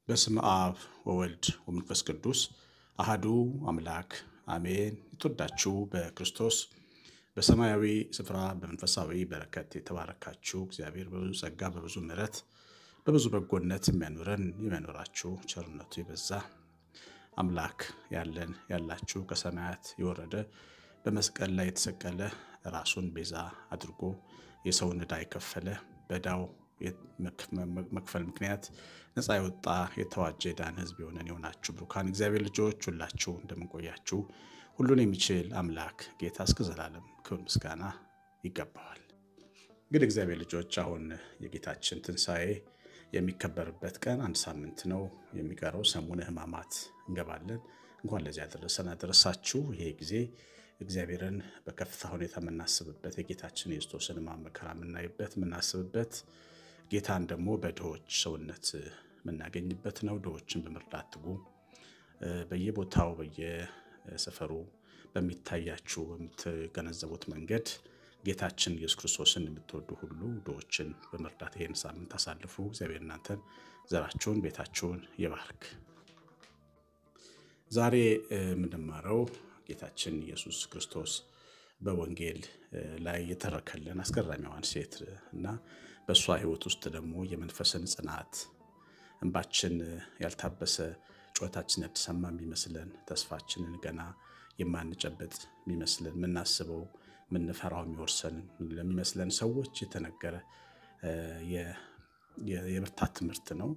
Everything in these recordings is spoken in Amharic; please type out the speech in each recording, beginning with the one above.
በስመ አብ ወወልድ ወመንፈስ ቅዱስ አሐዱ አምላክ አሜን። የተወዳችሁ በክርስቶስ በሰማያዊ ስፍራ በመንፈሳዊ በረከት የተባረካችሁ እግዚአብሔር በብዙ ጸጋ በብዙ ምሕረት በብዙ በጎነት የሚያኖረን የሚያኖራችሁ ቸርነቱ የበዛ አምላክ ያለን ያላችሁ ከሰማያት የወረደ በመስቀል ላይ የተሰቀለ ራሱን ቤዛ አድርጎ የሰውን ዕዳ የከፈለ በዕዳው መክፈል ምክንያት ነፃ የወጣ የተዋጀ ዳን ሕዝብ የሆናችሁ ብሩካን እግዚአብሔር ልጆች ሁላችሁ እንደምንቆያችሁ ሁሉን የሚችል አምላክ ጌታ እስከ ዘላለም ክብር ምስጋና ይገባዋል። እንግዲህ እግዚአብሔር ልጆች አሁን የጌታችን ትንሣኤ የሚከበርበት ቀን አንድ ሳምንት ነው የሚቀረው። ሰሙነ ሕማማት እንገባለን። እንኳን ለዚህ ያደረሰን አደረሳችሁ። ይሄ ጊዜ እግዚአብሔርን በከፍታ ሁኔታ የምናስብበት የጌታችን የክርስቶስን መከራ የምናይበት የምናስብበት ጌታን ደግሞ በድሆች ሰውነት የምናገኝበት ነው። ድሆችን በመርዳት ትጉ። በየቦታው በየሰፈሩ በሚታያችሁ በምትገነዘቡት መንገድ ጌታችን ኢየሱስ ክርስቶስን የምትወዱ ሁሉ ድሆችን በመርዳት ይሄን ሳምንት አሳልፉ። እግዚአብሔር እናንተን ዘራችሁን ቤታችሁን ይባርክ። ዛሬ የምንማረው ጌታችን ኢየሱስ ክርስቶስ በወንጌል ላይ የተረከልን አስገራሚዋን ሴት እና በእሷ ሕይወት ውስጥ ደግሞ የመንፈስን ጽናት እንባችን ያልታበሰ ጩኸታችን ያልተሰማ የሚመስለን ተስፋችንን ገና የማንጨበጥ የሚመስለን የምናስበው የምንፈራው የሚወርሰን ለሚመስለን ሰዎች የተነገረ የብርታት ትምህርት ነው።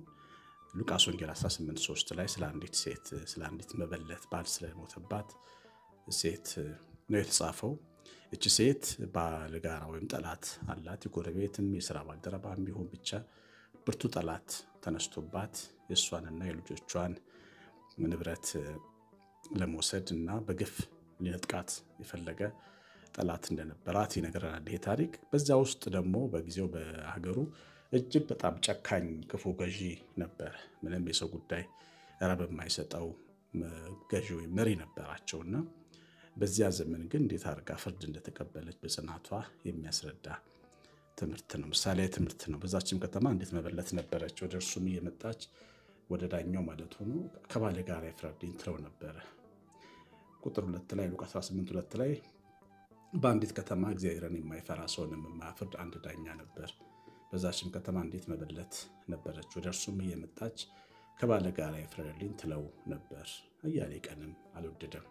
ሉቃስ ወንጌል 18:3 ላይ ስለ አንዲት ሴት ስለ አንዲት መበለት ባል ስለሞተባት ሴት ነው የተጻፈው። እቺ ሴት ባለጋራ ወይም ጠላት አላት። የጎረቤትም የሥራ ባልደረባም ቢሆን ብቻ ብርቱ ጠላት ተነስቶባት የእሷንና የልጆቿን ንብረት ለመውሰድ እና በግፍ ሊነጥቃት የፈለገ ጠላት እንደነበራት ይነግረናል ይሄ ታሪክ። በዛ ውስጥ ደግሞ በጊዜው በሀገሩ እጅግ በጣም ጨካኝ ክፉ ገዢ ነበር። ምንም የሰው ጉዳይ ረብ የማይሰጠው ገዢ ወይም መሪ ነበራቸውና በዚያ ዘመን ግን እንዴት አድርጋ ፍርድ እንደተቀበለች በጽናቷ የሚያስረዳ ትምህርት ነው። ምሳሌ ትምህርት ነው። በዛችም ከተማ እንዴት መበለት ነበረች። ወደ እርሱም እየመጣች ወደ ዳኛው ማለት ሆኖ ከባለ ጋር ይፍረድልኝ ትለው ነበረ። ቁጥር 2 ላይ ሉቃስ 18:2 ላይ በአንዲት ከተማ እግዚአብሔርን የማይፈራ ሰውንም የማያፍርድ አንድ ዳኛ ነበር። በዛችም ከተማ እንዴት መበለት ነበረች። ወደ እርሱም እየመጣች ከባለ ጋር ይፍረድልኝ ትለው ነበር። እያለ ቀንም አልወደደም።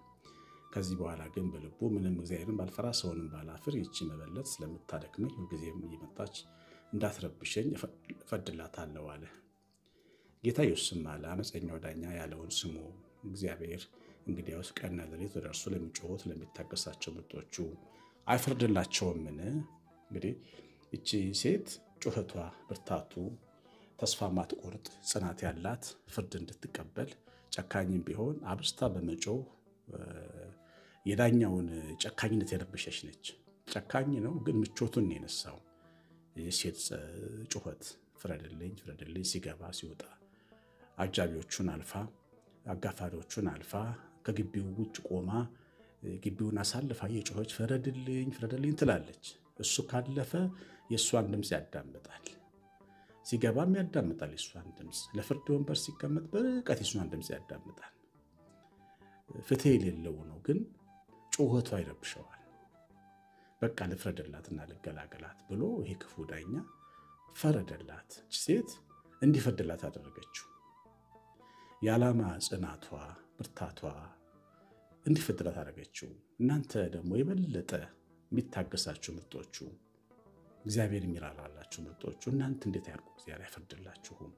ከዚህ በኋላ ግን በልቡ ምንም እግዚአብሔርን ባልፈራ ሰውንም ባላፍር ይቺ መበለት ስለምታደክመኝ ሁልጊዜም እየመጣች እንዳትረብሸኝ እፈርድላታለሁ አለ። ጌታ ኢየሱስም አለ፣ አመፀኛው ዳኛ ያለውን ስሙ። እግዚአብሔር እንግዲያውስ ቀንና ሌሊት ወደ እርሱ ለሚጮሁት ለሚታገሳቸው ምርጦቹ አይፈርድላቸውምን? እንግዲህ ይቺ ሴት ጩኸቷ ብርታቱ ተስፋ ማትቆርጥ ጽናት ያላት ፍርድ እንድትቀበል ጨካኝም ቢሆን አብስታ በመጮህ የዳኛውን ጨካኝነት የረበሸች ነች። ጨካኝ ነው ግን ምቾቱን የነሳው የሴት ጩኸት ፍረድልኝ ፍረድልኝ ሲገባ ሲወጣ አጃቢዎቹን አልፋ አጋፋሪዎቹን አልፋ ከግቢው ውጭ ቆማ ግቢውን አሳልፋ የጮኸች ፍረድልኝ ፍረድልኝ ትላለች። እሱ ካለፈ የእሷን ድምፅ ያዳምጣል፣ ሲገባም ያዳምጣል የእሷን ድምፅ። ለፍርድ ወንበር ሲቀመጥ በርቀት የእሷን ድምፅ ያዳምጣል። ፍትህ የሌለው ነው ግን ጩኸቷ ይረብሸዋል። በቃ ልፍረድላትና ልገላገላት ብሎ ይሄ ክፉ ዳኛ ፈረደላት። ሴት እንዲፈርድላት አደረገችው። የዓላማ ጽናቷ ብርታቷ እንዲፈርድላት አደረገችው። እናንተ ደግሞ የበለጠ የሚታገሳችሁ ምርጦቹ እግዚአብሔር የሚራራላችሁ ምርጦቹ እናንተ እንዴት ያርጉ እግዚአብሔር አይፈርድላችሁም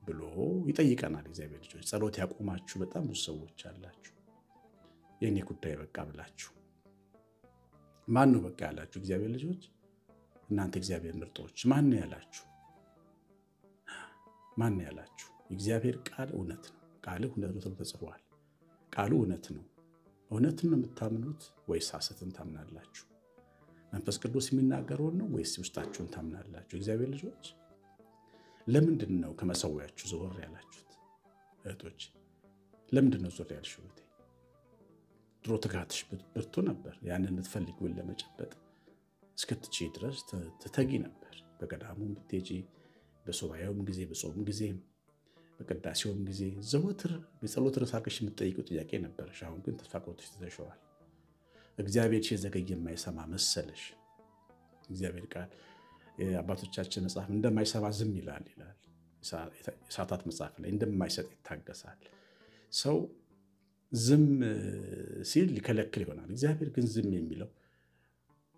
ብሎ ይጠይቀናል። እግዚአብሔር ልጆች ጸሎት ያቆማችሁ በጣም ብዙ ሰዎች አላችሁ። የኔ ጉዳይ በቃ ብላችሁ ማን ነው በቃ ያላችሁ? እግዚአብሔር ልጆች እናንተ እግዚአብሔር ምርጦች ማን ነው ያላችሁ? ማን ነው ያላችሁ? እግዚአብሔር ቃል እውነት ነው። ቃል እውነት ነው ተጽፏል። ቃሉ እውነት ነው። እውነትን ነው የምታምኑት ወይስ ሐሰትን ታምናላችሁ? መንፈስ ቅዱስ የሚናገረውን ነው ወይስ ውስጣችሁን ታምናላችሁ? እግዚአብሔር ልጆች ለምንድን ነው ከመሰዊያችሁ ዞር ያላችሁት? እህቶች ለምንድን ነው ዞር ያልሽው? ድሮ ትጋትሽ ብርቱ ነበር። ያንን የምትፈልጊውን ለመጨበጥ እስክትቺ ድረስ ትተጊ ነበር። በገዳሙም ብትሄጂ በሱባኤውም ጊዜ በጾም ጊዜ በቅዳሴውም ጊዜ ዘወትር በጸሎት ርዕሳሽ የምትጠይቂው ጥያቄ ነበርሽ። አሁን ግን ተስፋ ቆርጠሽ ትተሽዋል። እግዚአብሔር ሲዘገይ የማይሰማ መሰለሽ። እግዚአብሔር ቃል የአባቶቻችን መጽሐፍ እንደማይሰማ ዝም ይላል። የሰዓታት መጽሐፍ ላይ እንደማይሰጥ ይታገሳል። ሰው ዝም ሲል ሊከለክል ይሆናል። እግዚአብሔር ግን ዝም የሚለው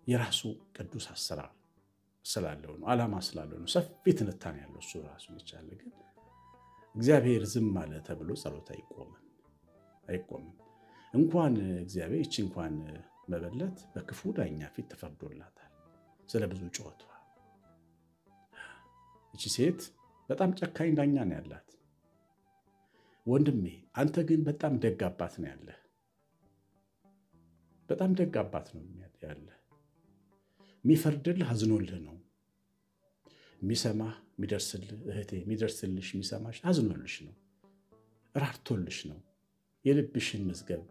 የራሱ ቅዱስ አሰራር ስላለው ነው፣ ዓላማ ስላለው ነው። ሰፊ ትንታኔ ያለው እሱ ራሱን ይቻለ። ግን እግዚአብሔር ዝም አለ ተብሎ ጸሎት አይቆምም። እንኳን እግዚአብሔር ይህች እንኳን መበለት በክፉ ዳኛ ፊት ተፈርዶላታል ስለ ብዙ ጩኸቷ። ይህች ሴት በጣም ጨካኝ ዳኛ ነው ያላት። ወንድሜ አንተ ግን በጣም ደግ አባት ነው ያለህ። በጣም ደግ አባት ነው ያለህ። የሚፈርድልህ አዝኖልህ ነው። የሚሰማህ የሚደርስልህ እህቴ የሚደርስልሽ የሚሰማሽ አዝኖልሽ ነው፣ ራርቶልሽ ነው። የልብሽን መዝገብ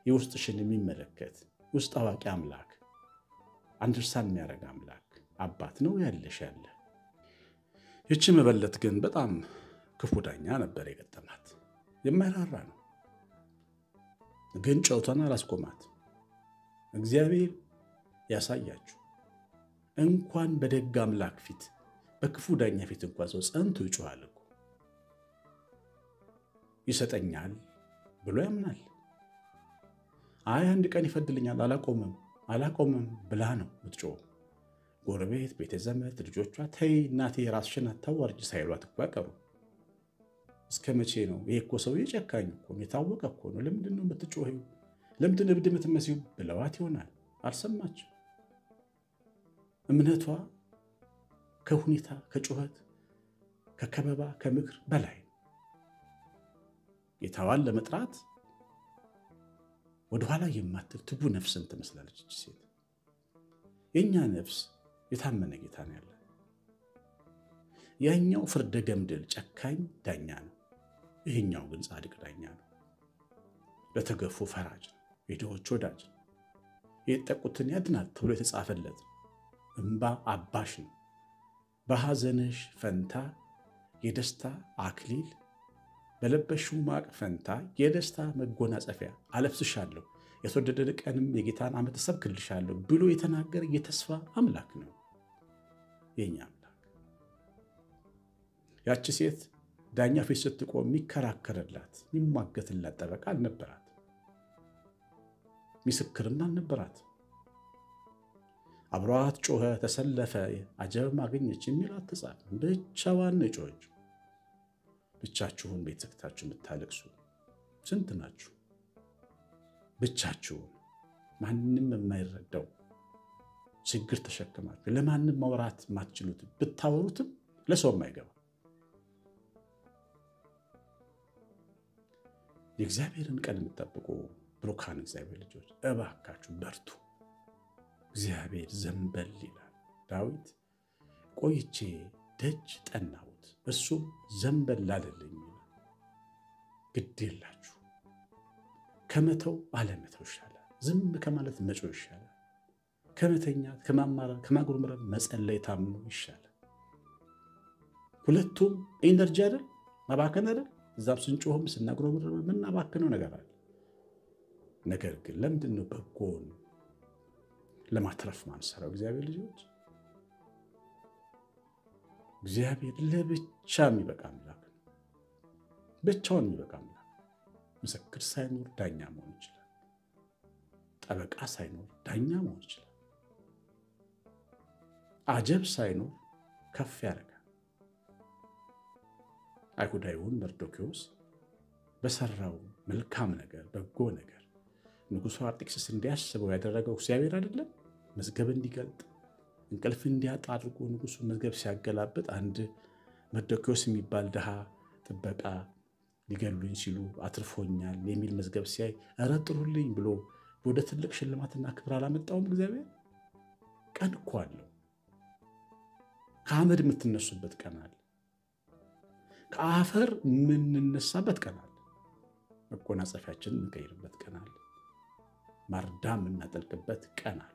የውስጥሽን የሚመለከት ውስጥ አዋቂ አምላክ አንደርስታንድ የሚያደርግ አምላክ አባት ነው ያለሽ ያለ። ይህች መበለት ግን በጣም ክፉ ዳኛ ነበር የገጠማት። የማይራራ ነው፣ ግን ጨውቷን አላስቆማት። እግዚአብሔር ያሳያችሁ። እንኳን በደግ አምላክ ፊት በክፉ ዳኛ ፊት እንኳን ሰው ጸንቶ ይጮሃል እኮ። ይሰጠኛል ብሎ ያምናል። አይ አንድ ቀን ይፈድልኛል አላቆምም ብላ ነው የምትጮኸው። ጎረቤት፣ ቤተ ዘመድ፣ ልጆቿ ተይ እናቴ ራስሽን አታዋርጅ ሳይሏት እኮ ያቀሩ። እስከ መቼ ነው? ይሄ እኮ ሰው የጨካኝ እኮ የታወቀ እኮ ነው። ለምንድን ነው የምትጮኸው? ለምንድን እብድ የምትመስዪው ብለዋት ይሆናል። አልሰማችም። እምነቷ ከሁኔታ ከጩኸት ከከበባ ከምክር በላይ ጌታዋን ለመጥራት ወደኋላ የማትል ትጉ ነፍስን ትመስላለች እቺ ሴት። የኛ ነፍስ የታመነ ጌታ ነው ያለ። ያኛው ፍርደ ገምድል ጨካኝ ዳኛ ነው፣ ይሄኛው ግን ጻድቅ ዳኛ ነው። ለተገፉ ፈራጅ ነው፣ የድሆች ወዳጅ ነው፣ የተጠቁትን ያድናል ተብሎ የተጻፈለት እንባ አባሽ ነው። በሐዘንሽ ፈንታ የደስታ አክሊል በለበሽው ማቅ ፈንታ የደስታ መጎናጸፊያ አለብስሻለሁ፣ የተወደደ ቀንም የጌታን ዓመት እሰብክልሻለሁ ብሎ የተናገረ የተስፋ አምላክ ነው የኛ አምላክ። ያቺ ሴት ዳኛ ፊት ስትቆም የሚከራከርላት የሚሟገትላት ጠበቃ አልነበራት፣ ምስክርም አልነበራት። አብሯት ጮኸ፣ ተሰለፈ፣ አጀብም አገኘች የሚላት ተጻፈ። ብቻዋን ጮኸች። ብቻችሁን ቤት ዘግታችሁ የምታለቅሱ ስንት ናችሁ? ብቻችሁን ማንም የማይረዳው ችግር ተሸክማችሁ ለማንም ማውራት ማትችሉት ብታወሩትም ለሰው የማይገባ የእግዚአብሔርን ቀን የምትጠብቁ ብሩካን እግዚአብሔር ልጆች እባካችሁ በርቱ። እግዚአብሔር ዘንበል ይላል። ዳዊት ቆይቼ ደጅ ጠናሁት እሱም ዘንበል አለልኝ ይላል። ግድ የላችሁ ከመተው አለመተው ይሻላል። ዝም ከማለት መጮህ ይሻላል። ከመተኛት ከማማረር ከማጉረምረም መጸለይ ታምኖ ይሻላል። ሁለቱም ኤነርጂ አይደል? ማባከን አይደል? እዛም ስንጮህም ስናጉረምረም ምናባከነው ነገር አለ። ነገር ግን ለምንድን ነው በጎን ለማትረፍ ማንሰራው? እግዚአብሔር ልጆች እግዚአብሔር ለብቻ የሚበቃ አምላክ ነው። ብቻውን የሚበቃ አምላክ። ምስክር ሳይኖር ዳኛ መሆን ይችላል። ጠበቃ ሳይኖር ዳኛ መሆን ይችላል። አጀብ ሳይኖር ከፍ ያደርጋል። አይሁዳዊውን መርዶክዮስ በሰራው መልካም ነገር በጎ ነገር ንጉሡ አርጤክስስ እንዲያስበው ያደረገው እግዚአብሔር አይደለም? መዝገብ እንዲገልጥ እንቅልፍ እንዲያጣ አድርጎ ንጉሡ መዝገብ ሲያገላብጥ አንድ መርዶክዮስ የሚባል ድሃ ጥበቃ ሊገሉኝ ሲሉ አትርፎኛል የሚል መዝገብ ሲያይ ኧረ ጥሩልኝ ብሎ ወደ ትልቅ ሽልማትና ክብር አላመጣውም? እግዚአብሔር ቀን እኮ አለው። ከአመድ የምትነሱበት ቀን አለ። ከአፈር የምንነሳበት ቀን አለ። መጎናጸፊያችንን የምንቀይርበት ቀን አለ። ማርዳም እናጠልቅበት ቀን አለ።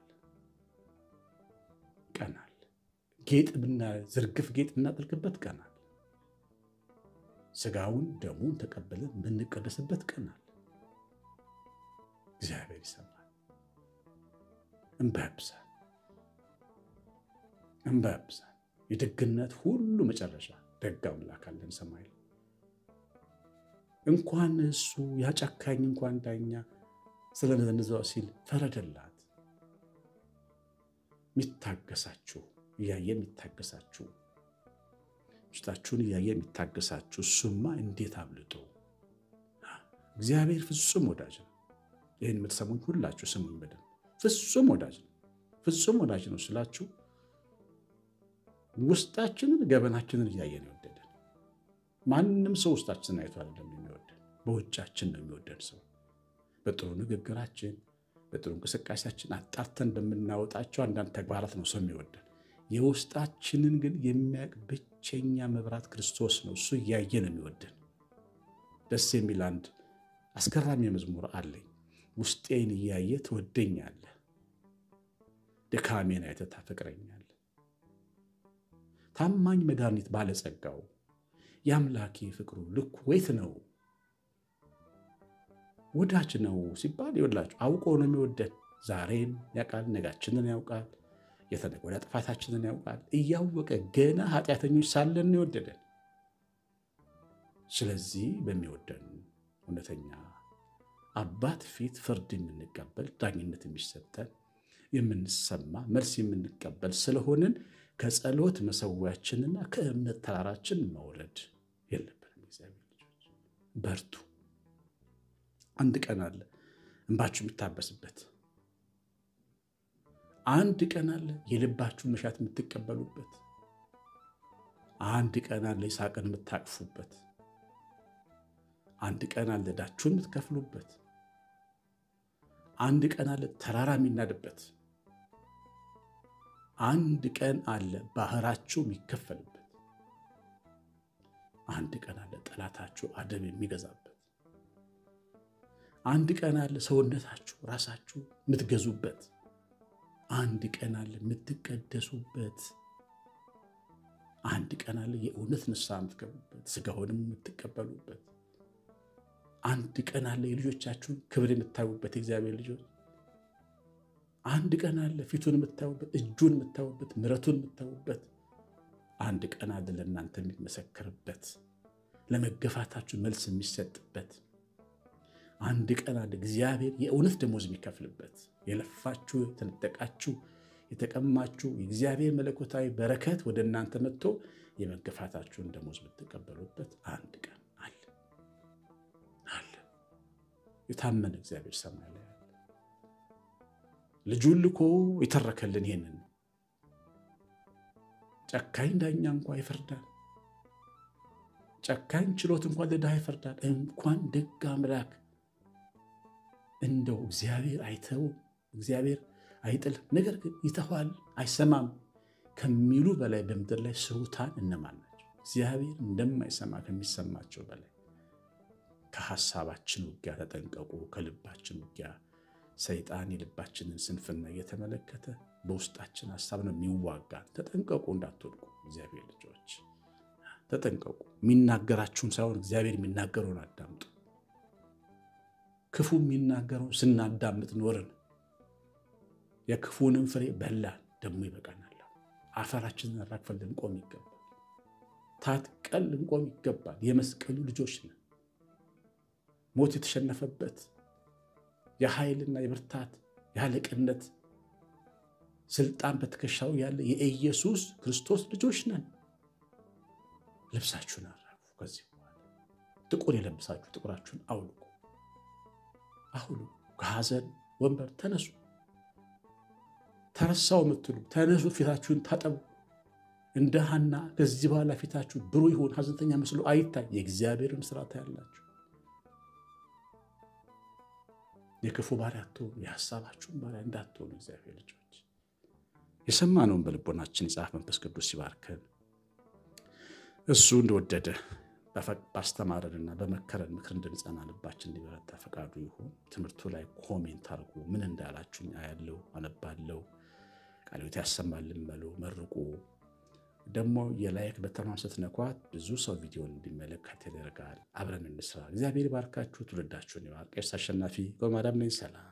ጌጥ ዝርግፍ ጌጥ እናጠልቅበት ቀን አለ። ስጋውን ደሙን ተቀበለን የምንቀደስበት ቀን አለ። እግዚአብሔር ይሰማል። እንባ ያብዛል። የደግነት ሁሉ መጨረሻ ደግ አምላክ አለን ሰማይ ላይ። እንኳን እሱ ያጨካኝ እንኳን ዳኛ ስለነዘነዘው ሲል ፈረደላት። የሚታገሳችሁ እያየ የሚታገሳችሁ ውስጣችሁን እያየ የሚታገሳችሁ እሱማ እንዴት አብልጦ። እግዚአብሔር ፍጹም ወዳጅ ነው። ይህን የምትሰሙኝ ሁላችሁ ስሙኝ በደንብ። ፍጹም ወዳጅ ነው። ፍጹም ወዳጅ ነው ስላችሁ ውስጣችንን ገበናችንን እያየ ነው የወደደን። ማንም ሰው ውስጣችንን አይቶ አይደለም የሚወደን፣ በውጫችን ነው የሚወደን ሰው። በጥሩ ንግግራችን፣ በጥሩ እንቅስቃሴያችን አጣርተን በምናወጣቸው አንዳንድ ተግባራት ነው ሰው የሚወደን። የውስጣችንን ግን የሚያውቅ ብቸኛ መብራት ክርስቶስ ነው። እሱ እያየ ነው የሚወደን። ደስ የሚል አንድ አስገራሚ መዝሙር አለኝ። ውስጤን እያየ ትወደኛለህ፣ ድካሜን አይተህ ታፈቅረኛለህ። ታማኝ መድኃኒት ባለጸጋው የአምላኬ ፍቅሩ ልኩ ወይት ነው። ወዳጅ ነው ሲባል ይወላችሁ አውቆ ነው የሚወደን። ዛሬን ያውቃል፣ ነጋችንን ያውቃል፣ የተነገ ወዲያ ጥፋታችንን ያውቃል። እያወቀ ገና ኃጢአተኞች ሳለን የወደደን። ስለዚህ በሚወደን እውነተኛ አባት ፊት ፍርድ የምንቀበል፣ ዳኝነት የሚሰጠን፣ የምንሰማ፣ መልስ የምንቀበል ስለሆንን ከጸሎት መሰዊያችንና ከእምነት ተራራችን መውረድ የለብንም። እግዚአብሔር ልጆች በርቱ። አንድ ቀን አለ እንባችሁ የምታበስበት። አንድ ቀን አለ የልባችሁን መሻት የምትቀበሉበት። አንድ ቀን አለ ይስሐቅን የምታቅፉበት። አንድ ቀን አለ ዕዳችሁን የምትከፍሉበት። አንድ ቀን አለ ተራራ የሚናድበት። አንድ ቀን አለ ባህራችሁ የሚከፈልበት። አንድ ቀን አለ ጠላታችሁ አደብ የሚገዛበት። አንድ ቀን አለ ሰውነታችሁ ራሳችሁ የምትገዙበት። አንድ ቀን አለ የምትቀደሱበት። አንድ ቀን አለ የእውነት ንስሐ የምትገቡበት፣ ስጋውንም የምትቀበሉበት። አንድ ቀን አለ የልጆቻችሁን ክብር የምታዩበት፣ እግዚአብሔር ልጆች። አንድ ቀን አለ ፊቱን የምታዩበት፣ እጁን የምታዩበት፣ ምሕረቱን የምታዩበት። አንድ ቀን አለ ለእናንተ የሚመሰክርበት፣ ለመገፋታችሁ መልስ የሚሰጥበት። አንድ ቀን አለ እግዚአብሔር የእውነት ደሞዝ የሚከፍልበት። የለፋችሁ፣ የተነጠቃችሁ፣ የተቀማችሁ የእግዚአብሔር መለኮታዊ በረከት ወደ እናንተ መጥቶ የመገፋታችሁን ደሞዝ የምትቀበሉበት አንድ ቀን አለ። የታመነ እግዚአብሔር ሰማይ ላይ አለ። ልጁን ልኮ የተረከልን ይሄንን ጨካኝ ዳኛ እንኳን ይፈርዳል። ጨካኝ ችሎት እንኳን ለድሃ ይፈርዳል። እንኳን ደግ አምላክ እንደው እግዚአብሔር አይተው፣ እግዚአብሔር አይጥልም፣ ነገር ግን ይተዋል፣ አይሰማም ከሚሉ በላይ በምድር ላይ ስሁታን እነማን ናቸው? እግዚአብሔር እንደማይሰማ ከሚሰማቸው በላይ። ከሐሳባችን ውጊያ ተጠንቀቁ። ከልባችን ውጊያ ሰይጣን የልባችንን ስንፍና እየተመለከተ በውስጣችን ሐሳብ ነው የሚዋጋ። ተጠንቀቁ እንዳትወድቁ። እግዚአብሔር ልጆች ተጠንቀቁ። የሚናገራችሁን ሳይሆን እግዚአብሔር የሚናገረውን አዳምጡ። ክፉ የሚናገረውን ስናዳምጥ ኖርን። የክፉንም ፍሬ በላን፣ ደግሞ ይበቃናል። አፈራችንን አራግፈን ልንቆም ይገባል። ታጥቀን ልንቆም ይገባል። የመስቀሉ ልጆች ነን። ሞት የተሸነፈበት የኃይልና የብርታት የአለቅነት ስልጣን በትከሻው ያለ የኢየሱስ ክርስቶስ ልጆች ነን። ልብሳችሁን አራግፉ። ከዚህ በኋላ ጥቁር የለበሳችሁ ጥቁራችሁን አውልቁ። ከሐዘን ወንበር ተነሱ። ተረሳው የምትሉ ተነሱ፣ ፊታችሁን ታጠቡ። እንደ ሐና ከዚህ በኋላ ፊታችሁ ብሩህ ይሁን፣ ሐዘንተኛ መስሎ አይታይ። የእግዚአብሔርን ሥራ ታያላችሁ። የክፉ ባሪያ አትሆኑ፣ የሐሳባችሁን ባሪያ እንዳትሆኑ። እግዚአብሔር ልጆች የሰማነውን በልቦናችን የጻፈ መንፈስ ቅዱስ ሲባርከን እሱ እንደወደደ ባስተማረንና በመከረን ምክር እንድንጸና ልባችን እንዲበረታ ፈቃዱ ይሁን። ትምህርቱ ላይ ኮሜንት አድርጉ። ምን እንዳላችሁ አያለሁ፣ አነባለሁ። ቃለ ሕይወት ያሰማልን በሉ፣ መርቁ። ደግሞ የላይክ በተኗን ስትነኳት ብዙ ሰው ቪዲዮን እንዲመለከት ያደርጋል። አብረን እንስራ። እግዚአብሔር ይባርካችሁ፣ ትውልዳችሁን ይባርክ። ቀሲስ አሸናፊ ገብረማርያም ነኝ። ሰላም